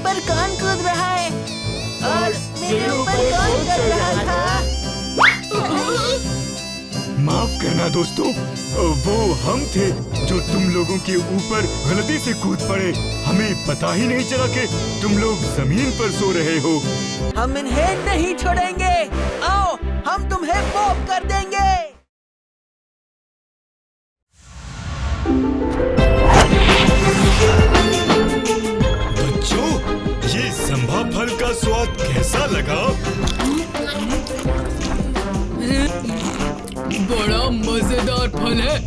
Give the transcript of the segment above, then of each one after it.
पर कौन कूद रहा है और मेरे ऊपर कौन चढ़ रहा था? माफ करना दोस्तों, वो हम थे जो तुम लोगों के ऊपर गलती से कूद पड़े। हमें पता ही नहीं चला कि तुम लोग जमीन पर सो रहे हो। हम इन्हें नहीं छोड़ेंगे। आओ, हम तुम्हें पॉप कर देंगे। बच्चों, ये संभा फल का स्वाद कैसा लगा? बड़ा मजेदार फल है।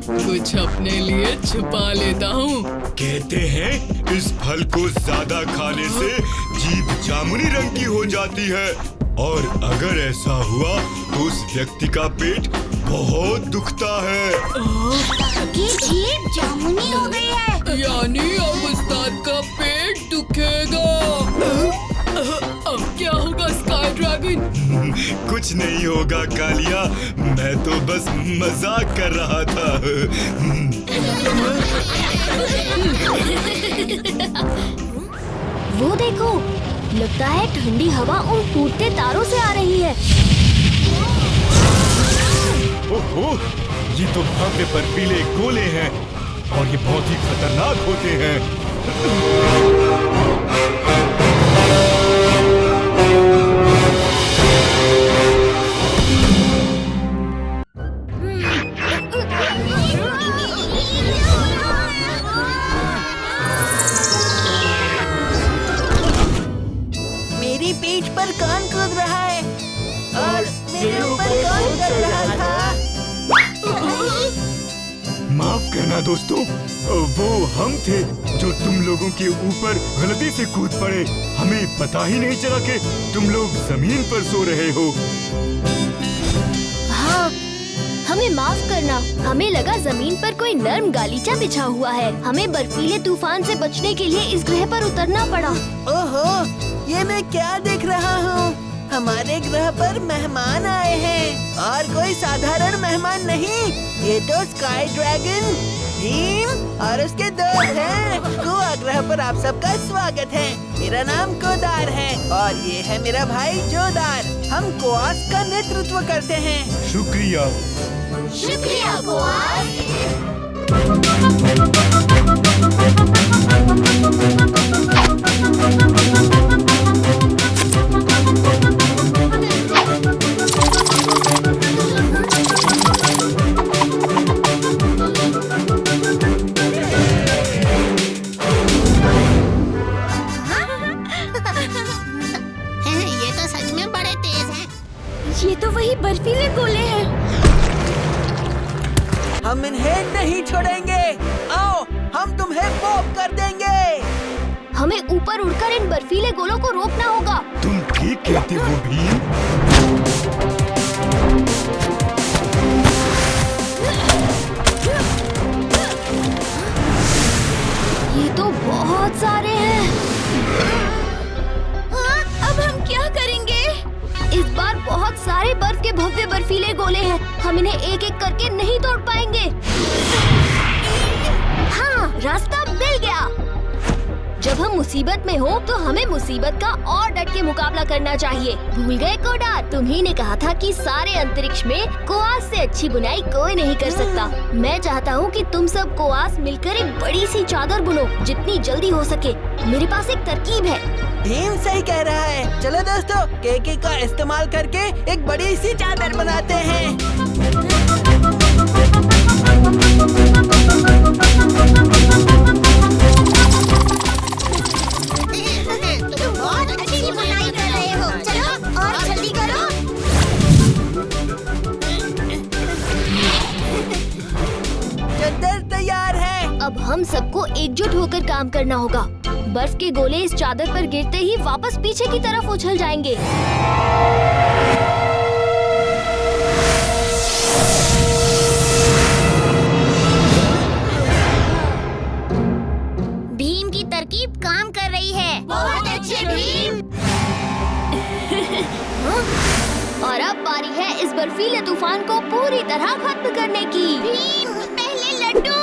कुछ अपने लिए छुपा लेता हूँ। कहते हैं इस फल को ज्यादा खाने से जीभ जामुनी रंग की हो जाती है और अगर ऐसा हुआ तो उस व्यक्ति का पेट बहुत दुखता है। ये जीभ जामुनी हो गई है। यानी अब उस्ताद का पेट दुखेगा। अब क्या होगा स्काई ड्रैगन? कुछ नहीं होगा कालिया, मैं तो बस मजाक कर रहा था। वो देखो, लगता है ठंडी हवा उन टूटते तारों से आ रही है। ओहो, ये तो भव्य बर्फीले गोले हैं और ये बहुत ही खतरनाक होते हैं। मेरी पीठ पर कौन कूद रहा है और मेरे ऊपर कौन चढ़ रहा था? माफ करना दोस्तों, वो हम थे जो तुम लोगों के ऊपर गलती से कूद पड़े। हमें पता ही नहीं चला कि तुम लोग जमीन पर सो रहे हो। हाँ, हमें माफ करना। हमें लगा जमीन पर कोई नर्म गालीचा बिछा हुआ है। हमें बर्फीले तूफान से बचने के लिए इस ग्रह पर उतरना पड़ा। ओहो, ये मैं क्या देख रहा हूँ? हमारे ग्रह पर मेहमान आए हैं और कोई साधारण मेहमान नहीं। ये तो स्काई ड्रैगन भीम और उसके दोस्त हैं। कोआ ग्रह पर आप सबका स्वागत है। मेरा नाम कोदार है और ये है मेरा भाई जोदार। हम कोआस का नेतृत्व करते हैं। शुक्रिया। शुक्रिया कोआस। ये तो सच में बड़े तेज हैं। ये तो वही बर्फीले गोले हैं। हम इन्हें नहीं छोड़ेंगे। आओ, हम तुम्हें पॉप कर देंगे। हमें ऊपर उड़कर इन बर्फीले गोलों को रोकना होगा। तुम ठीक कहते हो भीम। ये तो बहुत सारे हैं। अब हम क्या करेंगे? इस बार बहुत सारे बर्फ के भव्य बर्फीले गोले हैं। हम इन्हें एक एक करके नहीं तोड़ पाएंगे। हाँ, रास्ता मिल गया। जब हम मुसीबत में हो तो हमें मुसीबत का और डट के मुकाबला करना चाहिए। भूल गए कोडार? तुम्ही ने कहा था कि सारे अंतरिक्ष में कोआस से अच्छी बुनाई कोई नहीं कर सकता। मैं चाहता हूँ कि तुम सब कोआस मिलकर एक बड़ी सी चादर बुनो, जितनी जल्दी हो सके। मेरे पास एक तरकीब है। भीम सही कह रहा है। चलो दोस्तों, केके का इस्तेमाल करके एक बड़ी सी चादर बनाते हैं। तुम बहुत अच्छी बुनाई कर रहे हो। चलो और जल्दी करो। चादर तैयार है। अब हम सबको एकजुट होकर काम करना होगा। बर्फ के गोले इस चादर पर गिरते ही वापस पीछे की तरफ उछल जाएंगे। भीम की तरकीब काम कर रही है। बहुत अच्छे भीम। और अब बारी है इस बर्फीले तूफान को पूरी तरह खत्म करने की। भीम, पहले लड्डू।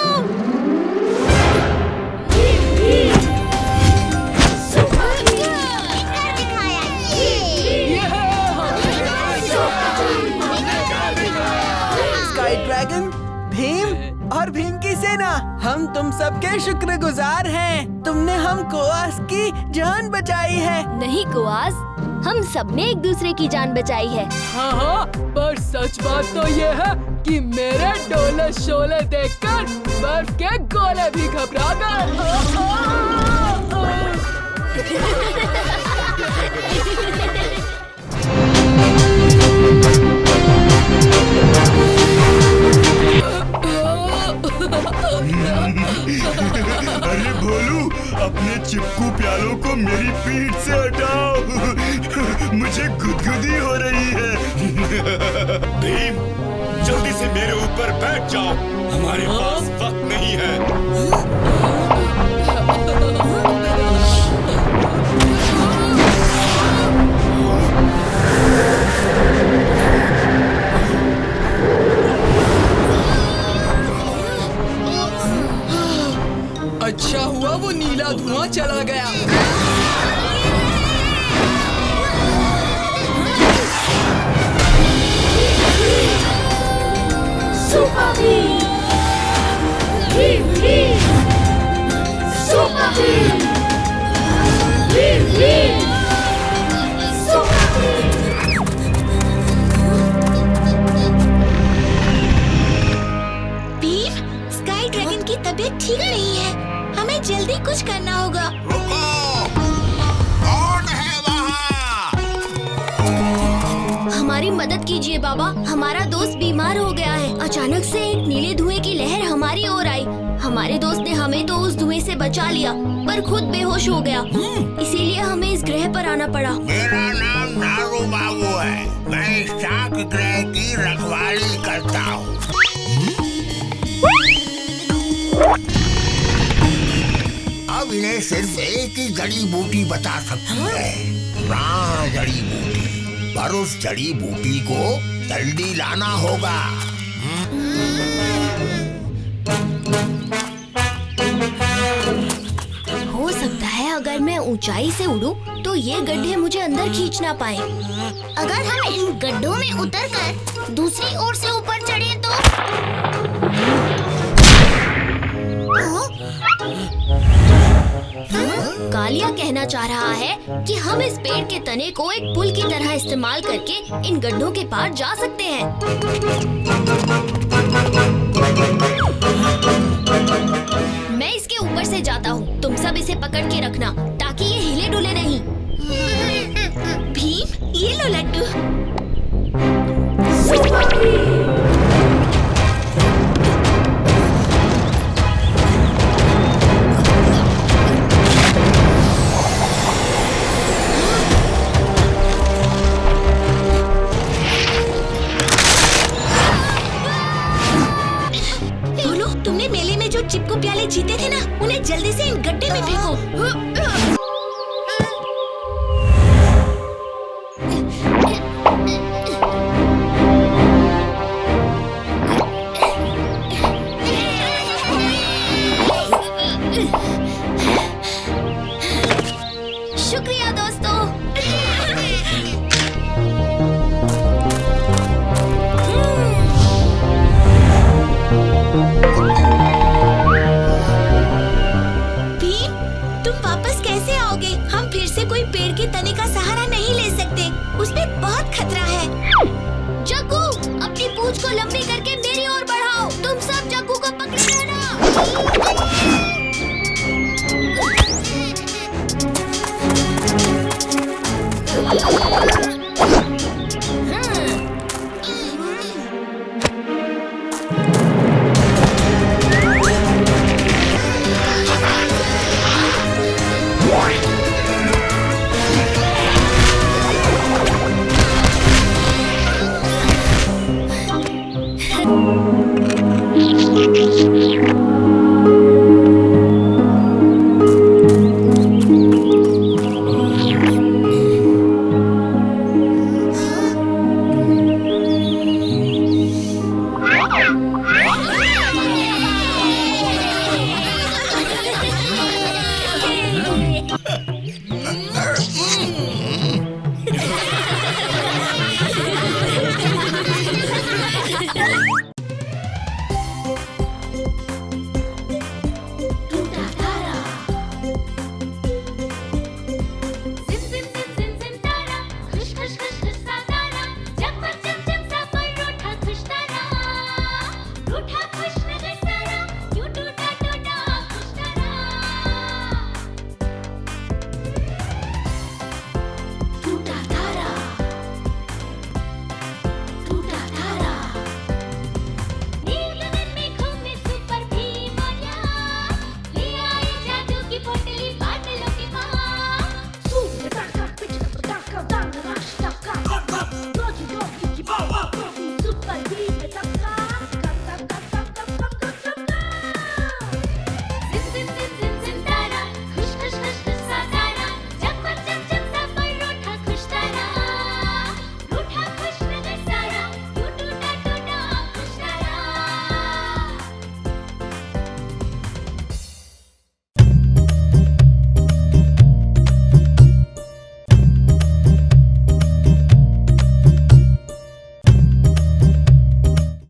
हम तुम सबके शुक्रगुजार हैं। तुमने हम कोआस की जान बचाई है। नहीं कोआस, हम सबने एक दूसरे की जान बचाई है। हाँ हाँ, पर सच बात तो ये है कि मेरे डोले शोले देखकर बर्फ के गोले भी घबरा गए। अरे भोलू, अपने चिपकू प्यालों को मेरी पीठ से हटाओ। मुझे गुदगुदी हो रही है। भीम, जल्दी से मेरे ऊपर बैठ जाओ। हमारे पास वक्त नहीं है। अच्छा हुआ वो नीला धुआं चला गया। Super Bhim! Bhim Bhim! Super Bhim! Bhim Bhim! Super Bhim! Bhim, sky dragon की तबीयत ठीक नहीं है। हमें जल्दी कुछ करना होगा। रुको! कौन है वहाँ? हमारी मदद कीजिए बाबा, हमारा दोस्त बीमार हो गया है। अचानक से एक नीले धुएं की लहर हमारी ओर आई। हमारे दोस्त ने हमें तो उस धुएं से बचा लिया, पर खुद बेहोश हो गया। इसीलिए हमें इस ग्रह पर आना पड़ा। मेरा नाम नारू बाबू है। मैं इस शाक ग्रह की रखवाली करता हूँ। अब इन्हें सिर्फ एक ही जड़ी बूटी बता सकती है, प्राण जड़ी बूटी। पर उस जड़ी बूटी को जल्दी लाना होगा। हो सकता है अगर मैं ऊंचाई से उड़ूं, तो ये गड्ढे मुझे अंदर खींच ना पाए। अगर हम इन गड्ढों में उतरकर दूसरी ओर से ऊपर चढ़े तो? कालिया कहना चाह रहा है कि हम इस पेड़ के तने को एक पुल की तरह इस्तेमाल करके इन गड्ढों के पार जा सकते हैं। मैं इसके ऊपर से जाता हूँ, तुम सब इसे पकड़ के रखना ताकि ये हिले डुले नहीं। भीम, ये लो लड्डू। तुमने मेले में जो चिपकू प्याले जीते थे ना, उन्हें जल्दी से इन गड्ढे में फेंको। शुक्रिया